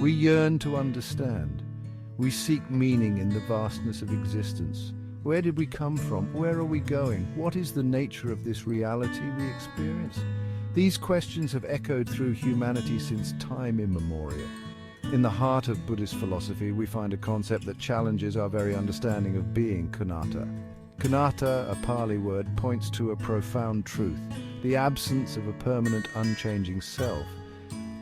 We yearn to understand. We seek meaning in the vastness of existence. Where did we come from? Where are we going? What is the nature of this reality we experience? These questions have echoed through humanity since time immemorial. In the heart of Buddhist philosophy, we find a concept that challenges our very understanding of being, anatta. Anatta, a Pali word, points to a profound truth, the absence of a permanent, unchanging self.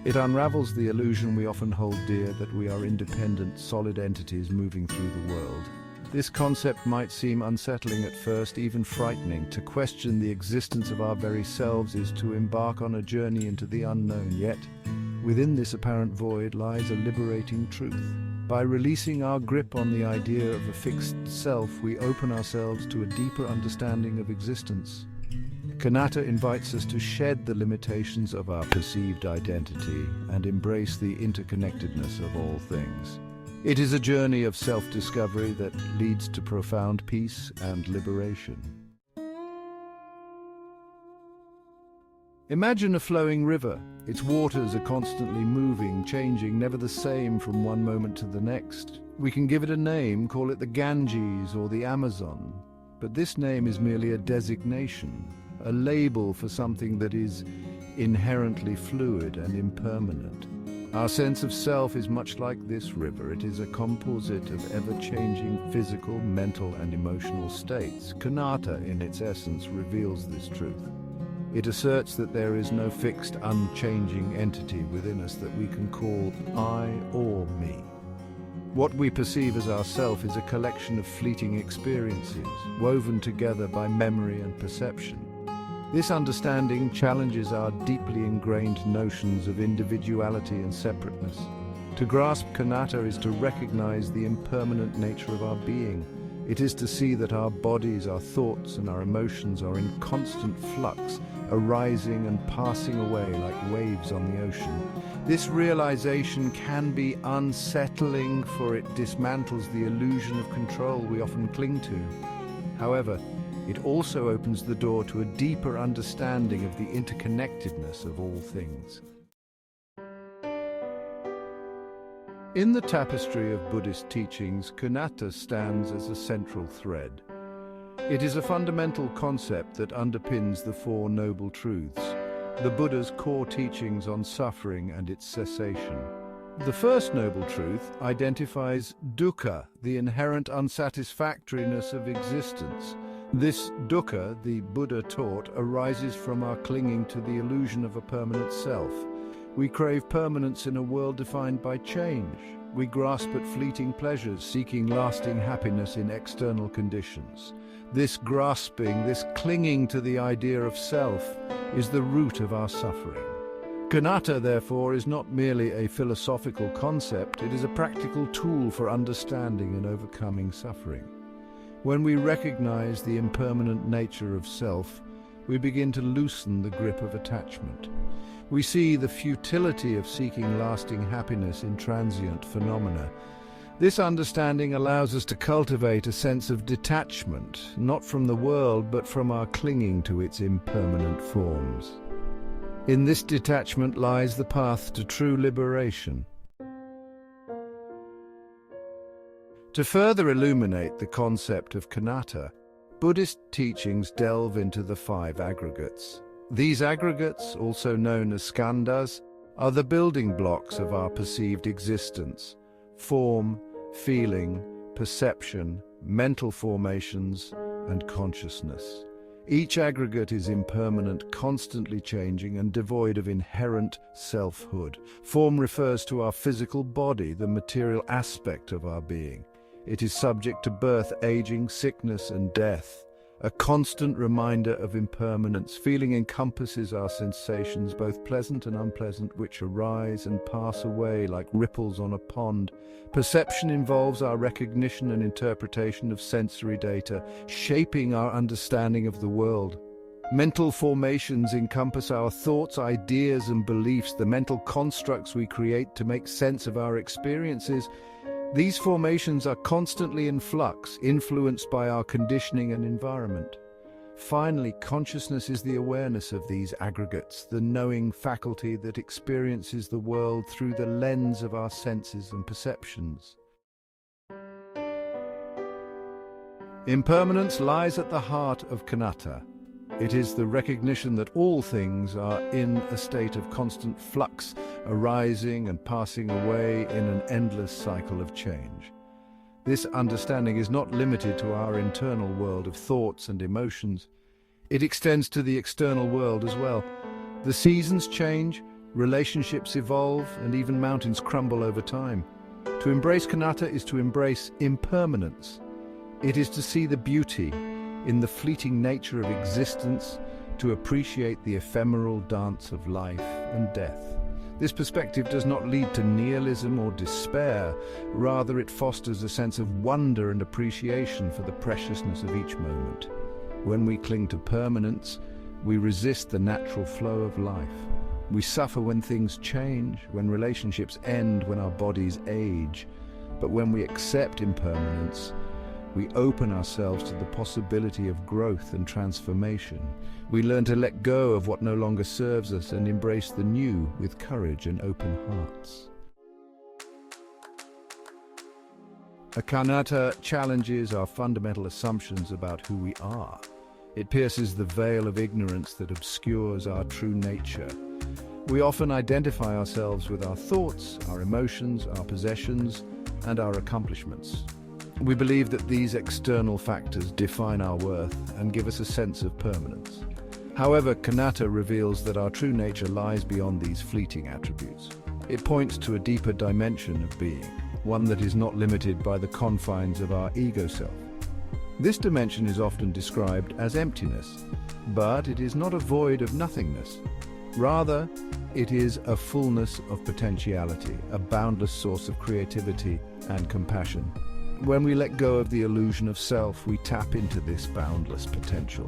It unravels the illusion we often hold dear that we are independent, solid entities moving through the world. This concept might seem unsettling at first, even frightening. To question the existence of our very selves is to embark on a journey into the unknown, yet within this apparent void lies a liberating truth. By releasing our grip on the idea of a fixed self, we open ourselves to a deeper understanding of existence. Anatta invites us to shed the limitations of our perceived identity and embrace the interconnectedness of all things. It is a journey of self-discovery that leads to profound peace and liberation. Imagine a flowing river. Its waters are constantly moving, changing, never the same from one moment to the next. We can give it a name, call it the Ganges or the Amazon. But this name is merely a designation, a label for something that is inherently fluid and impermanent. Our sense of self is much like this river. It is a composite of ever-changing physical, mental, and emotional states. Anatta, in its essence, reveals this truth. It asserts that there is no fixed, unchanging entity within us that we can call I or me. What we perceive as ourself is a collection of fleeting experiences, woven together by memory and perception. This understanding challenges our deeply ingrained notions of individuality and separateness. To grasp anatta is to recognize the impermanent nature of our being. It is to see that our bodies, our thoughts, and our emotions are in constant flux, arising and passing away like waves on the ocean. This realization can be unsettling, for it dismantles the illusion of control we often cling to. However, it also opens the door to a deeper understanding of the interconnectedness of all things. In the tapestry of Buddhist teachings, anatta stands as a central thread. It is a fundamental concept that underpins the Four Noble Truths, the Buddha's core teachings on suffering and its cessation. The first noble truth identifies dukkha, the inherent unsatisfactoriness of existence. This dukkha, the Buddha taught, arises from our clinging to the illusion of a permanent self. We crave permanence in a world defined by change. We grasp at fleeting pleasures, seeking lasting happiness in external conditions. This grasping, this clinging to the idea of self, is the root of our suffering. Anatta, therefore, is not merely a philosophical concept, it is a practical tool for understanding and overcoming suffering. When we recognize the impermanent nature of self, we begin to loosen the grip of attachment. We see the futility of seeking lasting happiness in transient phenomena. This understanding allows us to cultivate a sense of detachment, not from the world, but from our clinging to its impermanent forms. In this detachment lies the path to true liberation. To further illuminate the concept of anatta, Buddhist teachings delve into the 5 aggregates. These aggregates, also known as skandhas, are the building blocks of our perceived existence: form, feeling, perception, mental formations, and consciousness. Each aggregate is impermanent, constantly changing, and devoid of inherent selfhood. Form refers to our physical body, the material aspect of our being. It is subject to birth, aging, sickness, and death. A constant reminder of impermanence. Feeling encompasses our sensations, both pleasant and unpleasant, which arise and pass away like ripples on a pond. Perception involves our recognition and interpretation of sensory data, shaping our understanding of the world. Mental formations encompass our thoughts, ideas, and beliefs, the mental constructs we create to make sense of our experiences. These formations are constantly in flux, influenced by our conditioning and environment. Finally, consciousness is the awareness of these aggregates, the knowing faculty that experiences the world through the lens of our senses and perceptions. Impermanence lies at the heart of Anatta. It is the recognition that all things are in a state of constant flux, arising and passing away in an endless cycle of change. This understanding is not limited to our internal world of thoughts and emotions. It extends to the external world as well. The seasons change, relationships evolve, and even mountains crumble over time. To embrace Anatta is to embrace impermanence. It is to see the beauty in the fleeting nature of existence, to appreciate the ephemeral dance of life and death. This perspective does not lead to nihilism or despair. Rather, it fosters a sense of wonder and appreciation for the preciousness of each moment. When we cling to permanence, we resist the natural flow of life. We suffer when things change, when relationships end, when our bodies age. But when we accept impermanence, we open ourselves to the possibility of growth and transformation. We learn to let go of what no longer serves us and embrace the new with courage and open hearts. Anatta challenges our fundamental assumptions about who we are. It pierces the veil of ignorance that obscures our true nature. We often identify ourselves with our thoughts, our emotions, our possessions, and our accomplishments. We believe that these external factors define our worth and give us a sense of permanence. However, Anatta reveals that our true nature lies beyond these fleeting attributes. It points to a deeper dimension of being, one that is not limited by the confines of our ego self. This dimension is often described as emptiness, but it is not a void of nothingness. Rather, it is a fullness of potentiality, a boundless source of creativity and compassion. When we let go of the illusion of self, we tap into this boundless potential.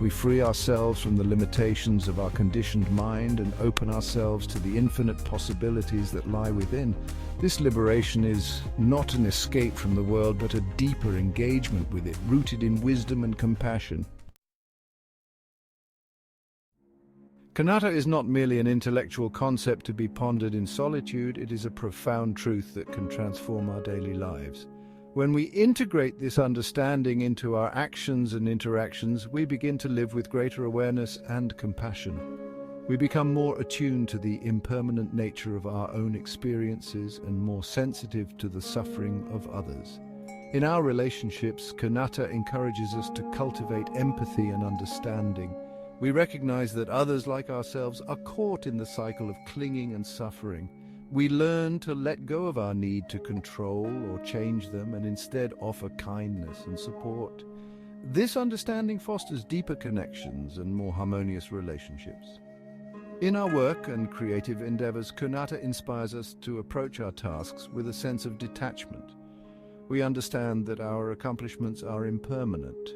We free ourselves from the limitations of our conditioned mind and open ourselves to the infinite possibilities that lie within. This liberation is not an escape from the world, but a deeper engagement with it, rooted in wisdom and compassion. Anatta is not merely an intellectual concept to be pondered in solitude. It is a profound truth that can transform our daily lives. When we integrate this understanding into our actions and interactions, we begin to live with greater awareness and compassion. We become more attuned to the impermanent nature of our own experiences and more sensitive to the suffering of others. In our relationships, Anatta encourages us to cultivate empathy and understanding. We recognize that others, like ourselves, are caught in the cycle of clinging and suffering. We learn to let go of our need to control or change them and instead offer kindness and support. This understanding fosters deeper connections and more harmonious relationships. In our work and creative endeavors, Anatta inspires us to approach our tasks with a sense of detachment. We understand that our accomplishments are impermanent,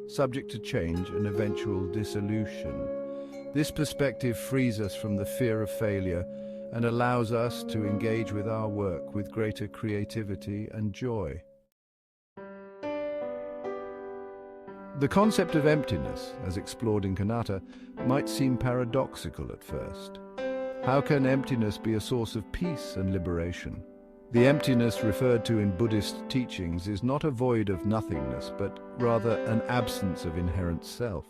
subject to change and eventual dissolution. This perspective frees us from the fear of failure and allows us to engage with our work with greater creativity and joy. The concept of emptiness, as explored in Anatta, might seem paradoxical at first. How can emptiness be a source of peace and liberation? The emptiness referred to in Buddhist teachings is not a void of nothingness, but rather an absence of inherent self.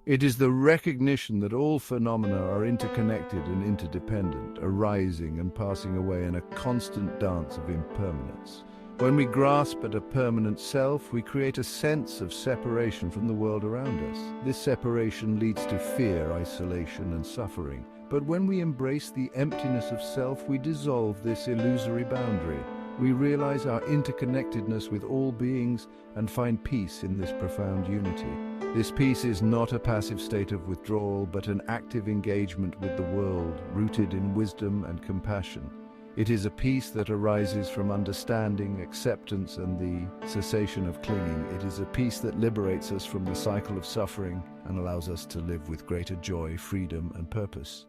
It is the recognition that all phenomena are interconnected and interdependent, arising and passing away in a constant dance of impermanence. When we grasp at a permanent self, we create a sense of separation from the world around us. This separation leads to fear, isolation, and suffering. But when we embrace the emptiness of self, we dissolve this illusory boundary. We realize our interconnectedness with all beings and find peace in this profound unity. This peace is not a passive state of withdrawal, but an active engagement with the world, rooted in wisdom and compassion. It is a peace that arises from understanding, acceptance, and the cessation of clinging. It is a peace that liberates us from the cycle of suffering and allows us to live with greater joy, freedom, and purpose.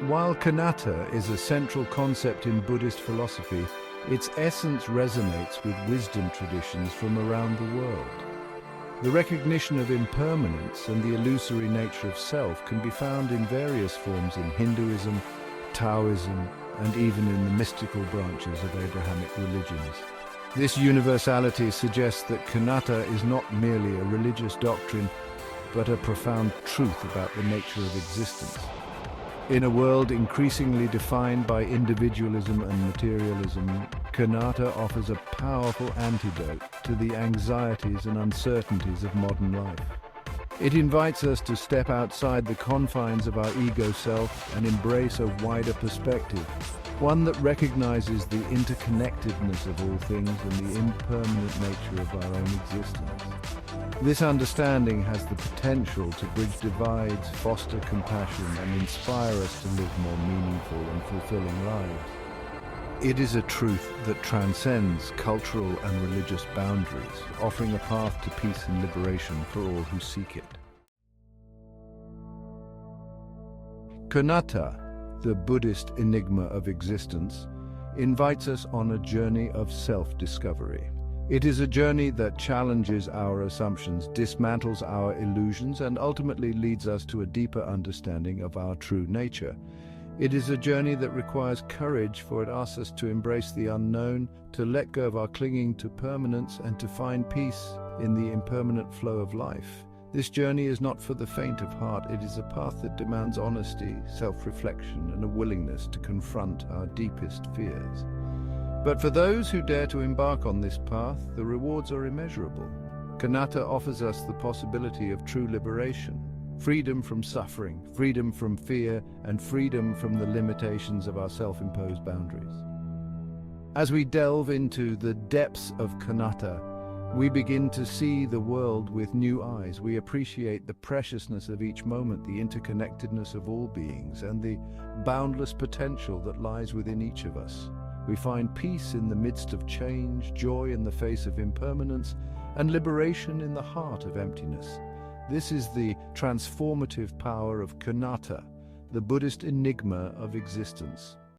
While Anatta is a central concept in Buddhist philosophy, Its essence resonates with wisdom traditions from around the world. The recognition of impermanence and the illusory nature of self can be found in various forms in Hinduism, Taoism, and even in the mystical branches of Abrahamic religions. This universality suggests that Anatta is not merely a religious doctrine, but a profound truth about the nature of existence. In a world increasingly defined by individualism and materialism, Anatta offers a powerful antidote to the anxieties and uncertainties of modern life. It invites us to step outside the confines of our ego self and embrace a wider perspective, one that recognizes the interconnectedness of all things and the impermanent nature of our own existence. This understanding has the potential to bridge divides, foster compassion, and inspire us to live more meaningful and fulfilling lives. It is a truth that transcends cultural and religious boundaries, offering a path to peace and liberation for all who seek it. Anatta, the Buddhist enigma of existence, invites us on a journey of self-discovery. It is a journey that challenges our assumptions, dismantles our illusions, and ultimately leads us to a deeper understanding of our true nature. It is a journey that requires courage, for it asks us to embrace the unknown, to let go of our clinging to permanence, and to find peace in the impermanent flow of life. This journey is not for the faint of heart. It is a path that demands honesty, self-reflection, and a willingness to confront our deepest fears. But for those who dare to embark on this path, the rewards are immeasurable. Anatta offers us the possibility of true liberation, freedom from suffering, freedom from fear, and freedom from the limitations of our self-imposed boundaries. As we delve into the depths of Anatta, we begin to see the world with new eyes. We appreciate the preciousness of each moment, the interconnectedness of all beings, and the boundless potential that lies within each of us. We find peace in the midst of change, joy in the face of impermanence, and liberation in the heart of emptiness. This is the transformative power of Anatta, the Buddhist enigma of existence.